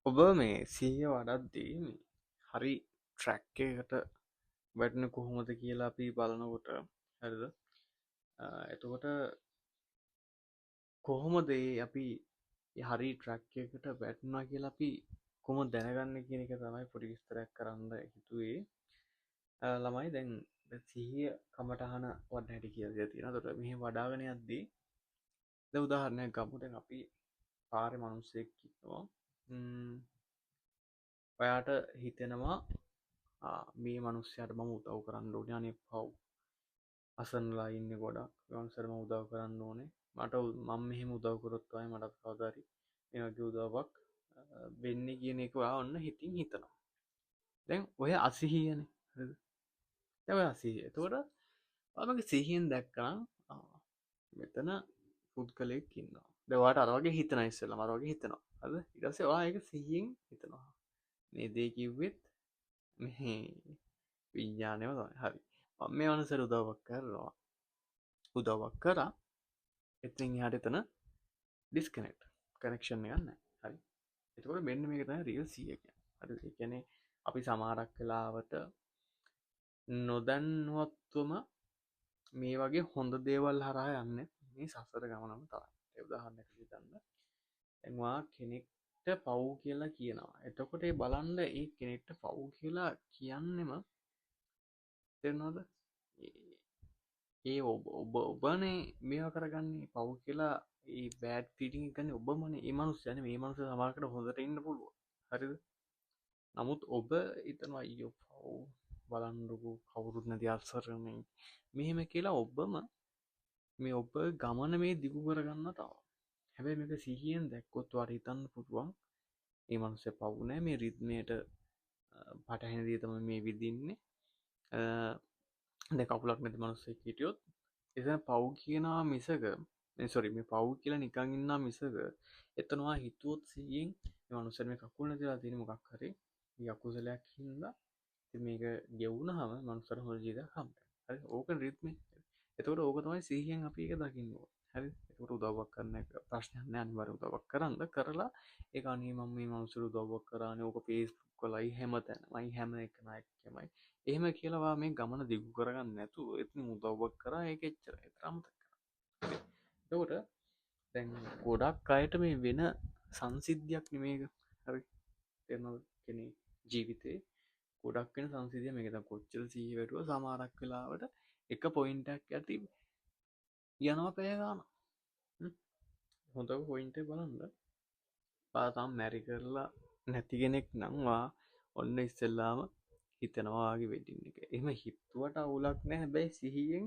ඔබ මේ සිහිය වඩද්දී මේ හරි ට්‍රැක් එකකට වැටෙන කොහොමද කියලා අපි බලනකොට හරිද? එතකොට කොහොමද අපි හරි ට්‍රැක් එකකට වැටුණා කියලා අපි කොහොමද දැනගන්නේ කියන එක තමයි පොඩි විස්තරයක් කරන්න හිතුවේ. ළමයි දැන් සිහිය කමටහන වඩන හැටි කියලා දෙයක් තියෙනවා. එතකොට මෙහෙම වඩාගෙන යද්දී දැන් උදාහරණයක් ගමු. දැන් අපි පාරේ මිනිස්සෙක් ඉන්නවා. ඔයාට හිතෙනවා මේ මනුස්සයාට මම උදව් කරන්න ඕනේ. අනේ පව් අසන්නලා ඉන්නේ ගොඩක්. ඒ මනුස්සයාට මම උදව් කරන්න ඕනේ. මම මෙහෙම උදව් කරොත් තමයි මටත් කවදා හරි මේ වගේ උදව්වක් වෙන්නේ කියන එක ඔයා ඔන්න හිතින් හිතනවා. දැන් ඔය අසිහියනේ. හරිද? දැන් ඔය අසිහිය. එතකොට ඔයා මගේ සිහියෙන් දැක්කනම් මෙතන පුද්ගලයෙක් ඉන්නවා. දැන් ඔයාට අර වගේ හිතනවා ඉස්සෙල්ලාම අර වගේ හිතනවා. හරිද? ඊට පස්සේ ඔයා ඒක සිහියෙන් හිතනවා. මේ දේ කිව්වෙත් මේ විඤ්ඥානයම තමයි. හරි මේ මනුස්සයට උදව්වක් කරනවා. උදව්වක් කරා එතින් එහාට එතන ඩිස්කනෙක්ට් කනෙක්ෂන් එකක් නැහැ. හරි එතකොට මෙන්න මේක තමයි රියල් සිහිය කියන්නේ. හරි ඒ කියන්නේ අපි සමහරක් වෙලාවට නොදැනුවත්වම මේ වගේ හොඳ දේවල් හරහා යන්නේ මේ සසර ගමනම තමයි. ඒ උදාහරණයක් විදිහට දැන් ඔයා කෙනෙක්ට පව් කියලා කියනවා. එතකොට ඒ බලන්න ඒ කෙනෙක්ට පව් කියලා කියන්නෙම තේරෙනවද? ඒ ඔබනේ මේවා කරගන්නේ පව් කියලා ඒ බෑඩ් ෆීලිං එක ගන්න ඔබමනේ. ඒ මනුස්සයනේ මේ මනුස්සයා සමහරකට හොඳට ඉන්න පුළුවන්. හරිද? නමුත් ඔබ හිතනවා අයියෝ පව් බලන්නකෝ කවුරුත් නැති අසරණයි. මෙහෙම කියලා ඔබම මේ ඔබ ගමන මේ දිගු කරගන්න තව. හැබැයි මේක සිහියෙන් දැක්කොත් ඔයාලට හිතන්න පුළුවන් මේ මනුස්සයා පව් නෑ මේ රිද්මයට පටහැනි දේ තමයි මේ විදින්නේ. දැන් කකුලක් නැති මනුස්සයෙක් හිටියොත් එතන පව් කියනවා මිසක සොරි මේ පව් කියලා නිකන් ඉන්නා මිසක එතනවා හිතුවොත් සිහියෙන් මේ මනුස්සයාට මේ කකුල් නැතිලා තියෙන මොකක් හරි යකුසලයක් හින්දා ඉතින් මේක ගෙවුනහම මනුස්සයාට හොඳ ජීවිතයක් හම්බෙනවා. හරි ඕක රිද්මේ. එතකොට ඕක තමයි සිහියෙන් අපි ඒක දකින්න ඕනේ. හරි එතකොට උදව්වක් කරන එක ප්‍රශ්නයක් නෑ. අනිවාර්යෙන් උදව්වක් කරලා ඒක අනේ මම මේ මනුස්සයට උදව්වක් කරානේ ඕක Facebook වලයි හැමතැනමයි හැම එකනයි එහෙම කියලා මේ ගමන දිගු කරගන්න නැතුව එතන උදව්වක් කරා ඒක එච්චරයි. ඒතර අමතක කරා. එතකොට දැන් ගොඩක් අයට මේ වෙන සංසිද්ධියක් නෙමේක. හරි තේරෙනවද? කෙනෙක් ජීවිතේ ගොඩක් වෙන සංසිද්ධිය මේක. දැන් කොච්චර සිහිය වැටුවා සමහරක් වෙලාවට එක පොයින්ට් එකක් යටි යනවා පැය ගානක්. හොඳම පොයින්ට් එක බලන්න. ඔයා තාම මැරි කරලා නැති කෙනෙක් නම් ඔන්න ඉස්සෙල්ලාම හිතනවා වගේ වෙඩින් එක. එහෙම හිතුවට අවුලක් නැහැ. හැබැයි සිහියෙන්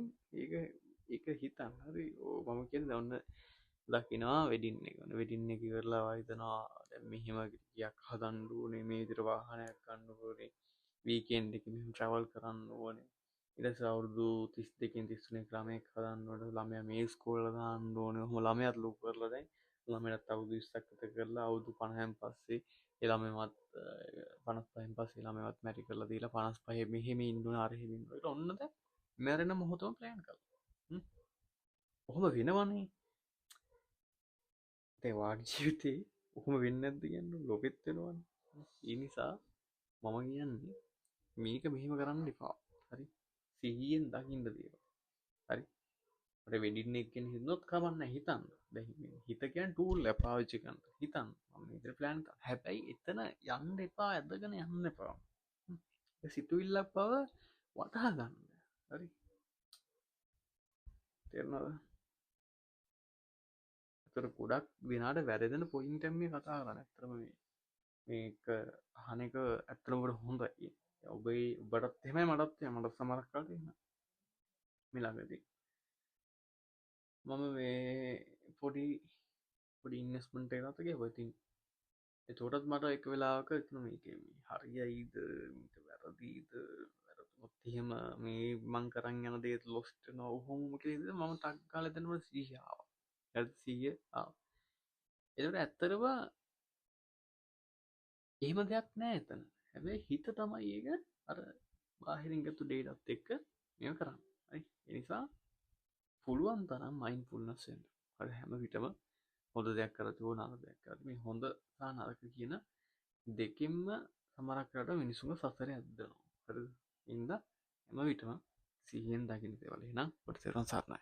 ඒක හිතන්න. හරි මම කියන්නේ ඔන්න දකිනවා වෙඩින් එක. වෙඩින් එක ඉවරලා ආවා හිතනවා දැන් මෙහෙම ගියක් හදන්න ඕනේ. මේ විදිහට වාහනයක් ගන්න ඕනේ. වීකෙන්ඩ් එකේ මෙහෙම ට්‍රැවල් කරන්න ඕනේ. ඊට පස්සේ අවුරුදු 32කින් 33 ළමයෙක් හදන්න ඕනේ. ළමයා මේ ඉස්කෝලේ දාන්න ඕනේ. ඔහොම ළමයාත් ලොකු කරලා දැන් ළමයාට අවුරුදු 20ක් ගත කරලා අවුරුදු 50න් පස්සේ ඒ ළමයාත් 55න් පස්සේ ළමයාත් මැරි කරලා දීලා 55 මෙහෙම ඉන්න ඕන අර එහෙම ඉන්න ඕන. ඔන්න දැන් මැරෙන මොහොතම ප්ලෑන් කරලා. ඔහොම වෙනවනේ. දැන් වාගේ ජීවිතේ ඔහොම වෙන්නේ නැද්ද කියන්නේ ලෝකෙත් වෙනවනේ. ඒ නිසා මම කියන්නේ මේක මෙහෙම කරන්න එපා. හරි සිහියෙන් දකින්න දේවල්. හරි මට වෙඩින් එක ගැන හිතුනොත් කමක් නැහැ හිතන්න. දැන් හිත කියන්නේ ටූල් එක පාවිච්චි කරන්න. හිතන්න. මම මේකට ප්ලෑන් කරා. හැබැයි එතන යන්න එපා ඇදගෙන යන්න එපා. ඒ සිතුවිල්ලක් බව වටහා ගන්න. හරි තේරෙනවද? ඒතර ගොඩක් දිනාට වැරදෙන පොයින්ට් එක මේ කතා කරන්නේ. ඇත්තටම මේක අහන එක ඇත්තටම හොඳයි. ඔබටත් එහෙමයි මටත් සමහරක් කාලේ එහෙමයි. මේ ළඟදී මම මේ පොඩි ඉන්වෙස්ට්මන්ට් එකකට ගියා. ඉතින් එතකොටත් මට එක වෙලාවක හිතුණා මේක හරියයිද වැරදිද වැරදුනොත් එහෙම මේ මං කරන් යන දේ ලොස්ට් වෙනවා ඔහොම කියලා මම ටක් ගාලා එතනම සිහිය ආවා. හරි සිහිය ආවා. ඒකට ඇත්තටම එහෙම දෙයක් නෑ එතන. හැබැයි හිත තමයි ඒක අර බාහිරින් ගත්ත ඩේටාත් එක්ක මේක කරන්නේ. හරි ඒ නිසා පුළුවන් තරම් මයින්ඩ්ෆුල්නස් වෙන්න. හරි හැම විටම හොඳ දෙයක් කරද්දී හෝ නරක දෙයක් කරද්දී මේ හොඳ සහ නරක කියන දෙකින්ම සමහරක් වෙලාවට මිනිස්සුන්ව සසරේ ඇද්දනවා. හරිද? ඉතින් එම විටම සිහියෙන් දකින්න දේවල්. එහෙනම් ඔබට තෙරුවන් සරණයි.